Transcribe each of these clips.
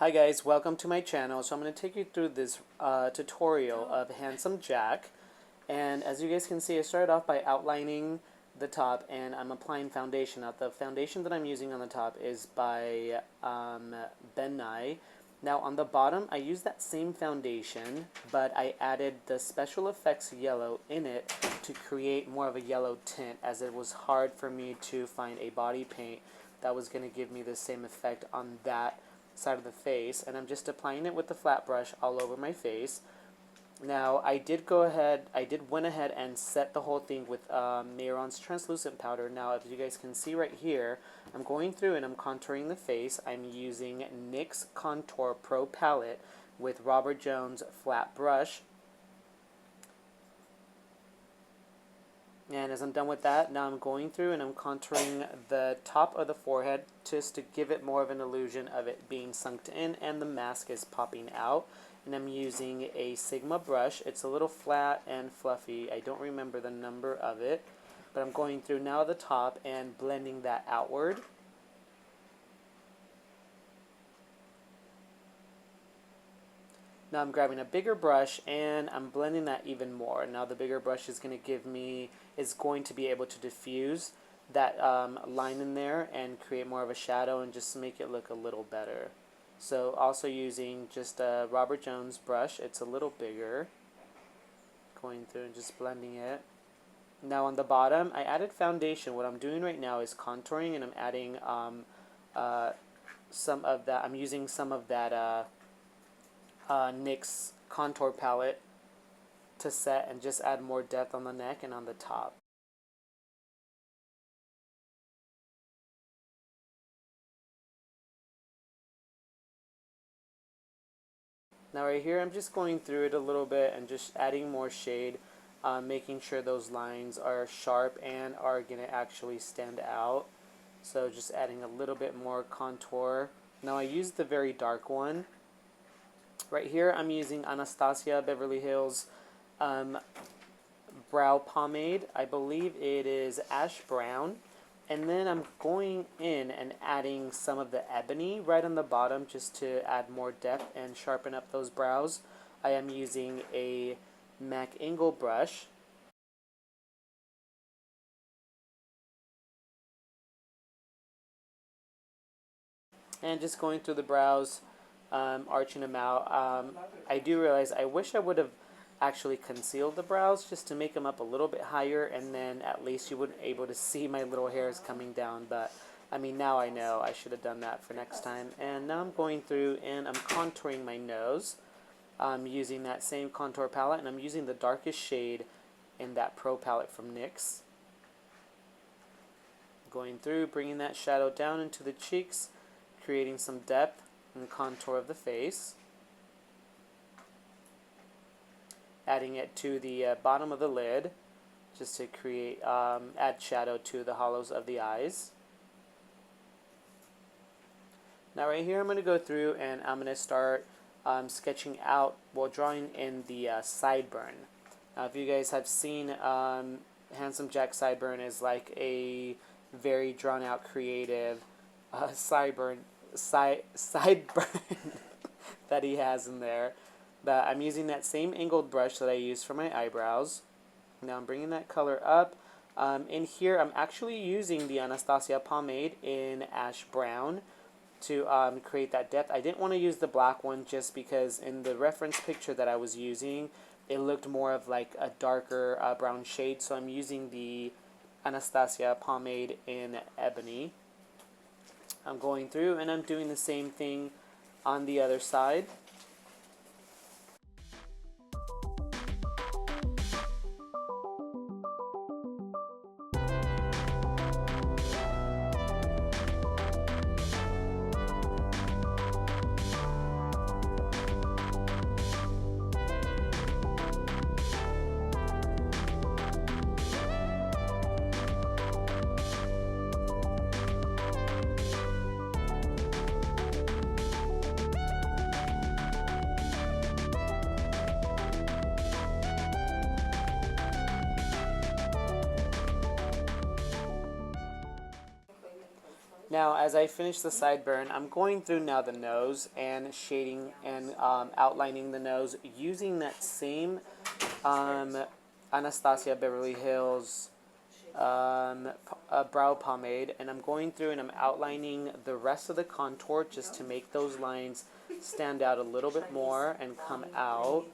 Hi guys, welcome to my channel. So I'm going to take you through this tutorial of Handsome Jack. And as you guys can see, I started off by outlining the top and I'm applying foundation. Now the foundation that I'm using on the top is by Ben Nye. Now on the bottom, I used that same foundation, but I added the special effects yellow in it to create more of a yellow tint, as it was hard for me to find a body paint that was going to give me the same effect on that side of the face. And I'm just applying it with the flat brush all over my face. Now I went ahead and set the whole thing with Mehron's translucent powder. Now if you guys can see right here, I'm going through and I'm contouring the face. I'm using NYX Contour Pro palette with Robert Jones flat brush. And as I'm done with that, now I'm going through and I'm contouring the top of the forehead just to give it more of an illusion of it being sunk in and the mask is popping out. And I'm using a Sigma brush. It's a little flat and fluffy. I don't remember the number of it. But I'm going through now the top and blending that outward. Now I'm grabbing a bigger brush and I'm blending that even more. Now the bigger brush is going to be able to diffuse that line in there and create more of a shadow and just make it look a little better. So also using just a Robert Jones brush, it's a little bigger. Going through and just blending it. Now on the bottom, I added foundation. What I'm doing right now is contouring, and I'm adding some of that. I'm using some of that NYX contour palette to set and just add more depth on the neck and on the top. Now right here, I'm just going through it a little bit and just adding more shade, making sure those lines are sharp and are going to actually stand out. So just adding a little bit more contour. Now I used the very dark one. Right here, I'm using Anastasia Beverly Hills brow pomade. I believe it is ash brown. And then I'm going in and adding some of the ebony right on the bottom just to add more depth and sharpen up those brows. I am using a MAC Angle brush. And just going through the brows, arching them out. I do realize I wish I would have actually concealed the brows just to make them up a little bit higher, and then at least you wouldn't be able to see my little hairs coming down. But I mean, now I know I should have done that for next time. And now I'm going through and I'm contouring my nose. I'm using that same contour palette, and I'm using the darkest shade in that Pro palette from NYX. Going through, bringing that shadow down into the cheeks, creating some depth in the contour of the face. Adding it to the bottom of the lid just to create, add shadow to the hollows of the eyes. Now right here I'm going to go through and I'm going to start sketching out, drawing in the sideburn. Now if you guys have seen Handsome Jack sideburn is like a very drawn out creative sideburn that he has in there. But I'm using that same angled brush that I used for my eyebrows. Now I'm bringing that color up. In here I'm actually using the Anastasia pomade in ash brown to create that depth. I didn't want to use the black one just because in the reference picture that I was using, it looked more of like a darker brown shade. So I'm using the Anastasia pomade in ebony. I'm going through and I'm doing the same thing on the other side. Now, as I finish the sideburn, I'm going through now the nose and shading and outlining the nose using that same um, Anastasia Beverly Hills brow pomade, and I'm going through and I'm outlining the rest of the contour just to make those lines stand out a little bit more and come out.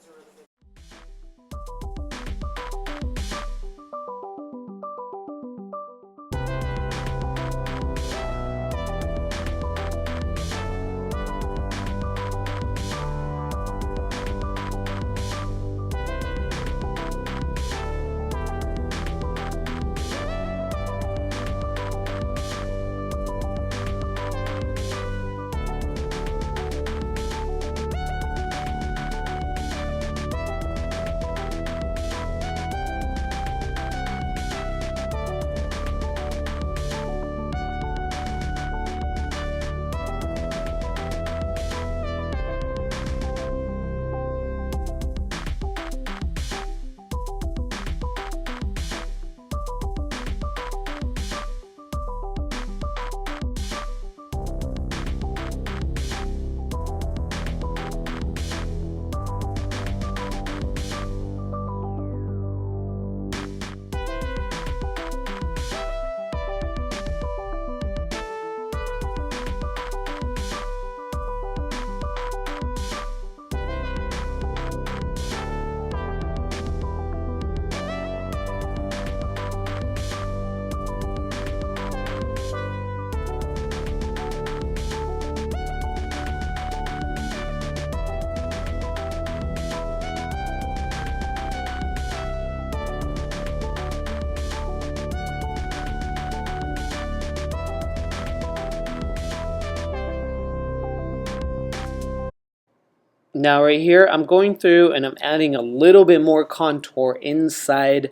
Now right here, I'm going through and I'm adding a little bit more contour inside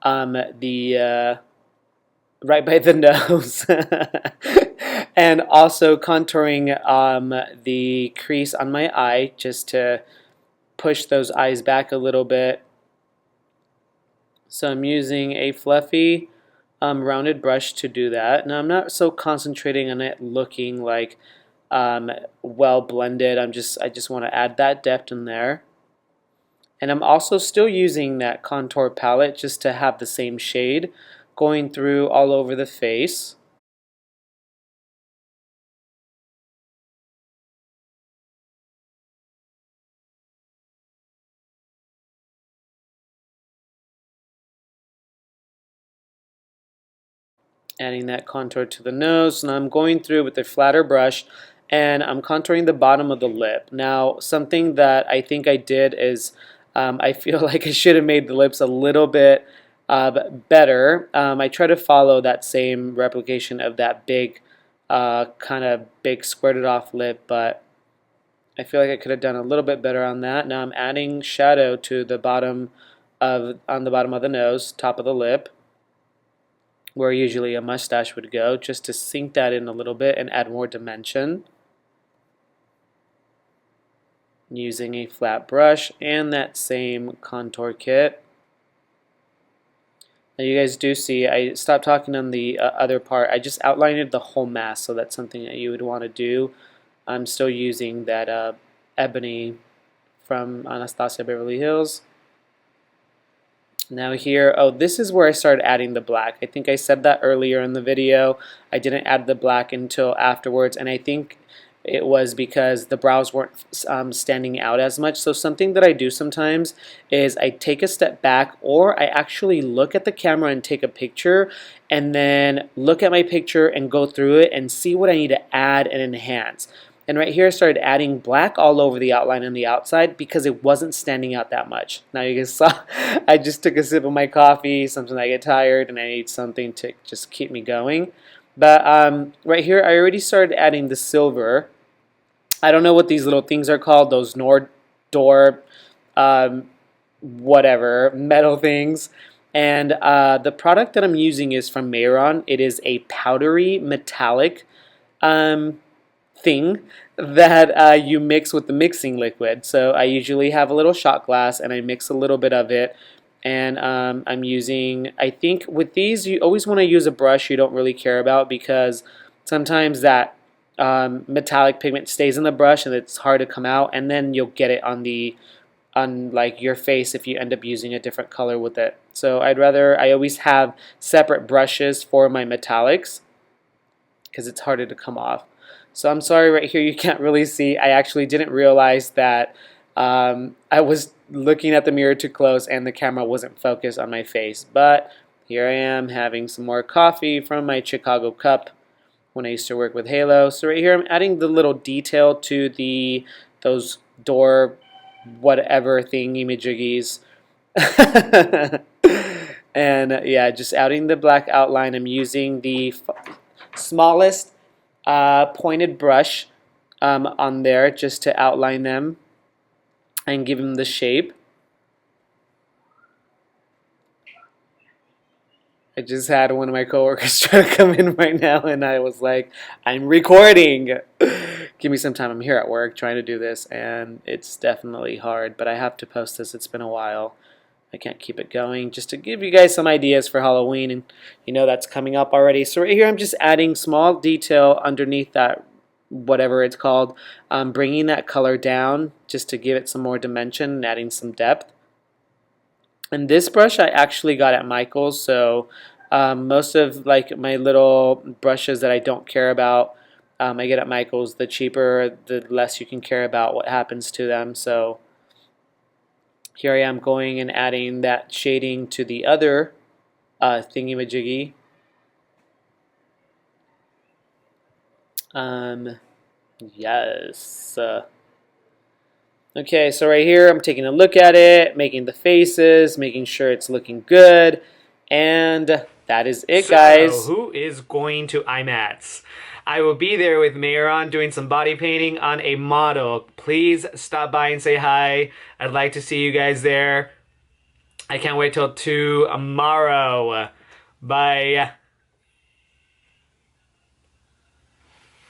the right by the nose, and also contouring the crease on my eye just to push those eyes back a little bit. So I'm using a fluffy rounded brush to do that. Now I'm not so concentrating on it looking like well blended. I just want to add that depth in there. And I'm also still using that contour palette just to have the same shade going through all over the face. Adding that contour to the nose, and I'm going through with a flatter brush and I'm contouring the bottom of the lip. Now, something that I think I did is I feel like I should have made the lips a little bit better. I try to follow that same replication of that big, kind of big squirted off lip, but I feel like I could have done a little bit better on that. Now I'm adding shadow to the bottom on the bottom of the nose, top of the lip, where usually a mustache would go, just to sink that in a little bit and add more dimension. Using a flat brush and that same contour kit. Now you guys do see I stopped talking on the other part. I just outlined the whole mask, so that's something that you would want to do. I'm still using that ebony from Anastasia Beverly Hills. Now here, oh, this is where I started adding the black. I think I said that earlier in the video. I didn't add the black until afterwards, and I think it was because the brows weren't standing out as much. So something that I do sometimes is I take a step back, or I actually look at the camera and take a picture, and then look at my picture and go through it and see what I need to add and enhance. And right here I started adding black all over the outline on the outside because it wasn't standing out that much. Now you guys saw I just took a sip of my coffee. Sometimes I get tired and I need something to just keep me going. But right here I already started adding the silver. I don't know what these little things are called, those Nordor whatever, metal things. And the product that I'm using is from Mayron. It is a powdery metallic thing that you mix with the mixing liquid. So I usually have a little shot glass and I mix a little bit of it, and I'm using, I think with these you always want to use a brush you don't really care about, because sometimes that metallic pigment stays in the brush and it's hard to come out, and then you'll get it on like your face if you end up using a different color with it. So I always have separate brushes for my metallics because it's harder to come off. So I'm sorry, right here you can't really see. I actually didn't realize that I was looking at the mirror too close and the camera wasn't focused on my face. But here I am having some more coffee from my Chicago cup when I used to work with Halo. So right here I'm adding the little detail to those door whatever thingy-majiggies. And yeah, just adding the black outline. I'm using the smallest pointed brush on there just to outline them and give them the shape. I just had one of my coworkers try to come in right now, and I was like, I'm recording. Give me some time. I'm here at work trying to do this, and it's definitely hard, but I have to post this. It's been a while. I can't keep it going just to give you guys some ideas for Halloween, and you know that's coming up already. So right here I'm just adding small detail underneath that, whatever it's called, bringing that color down just to give it some more dimension and adding some depth. And this brush I actually got at Michael's, so most of like my little brushes that I don't care about, I get at Michael's. The cheaper, the less you can care about what happens to them. So here I am going and adding that shading to the other thingy-majiggy. Yes. Okay, so right here I'm taking a look at it, making the faces, making sure it's looking good, and that is it, guys. So, who is going to IMATS? I will be there with Mayron doing some body painting on a model. Please stop by and say hi. I'd like to see you guys there. I can't wait till tomorrow. Bye.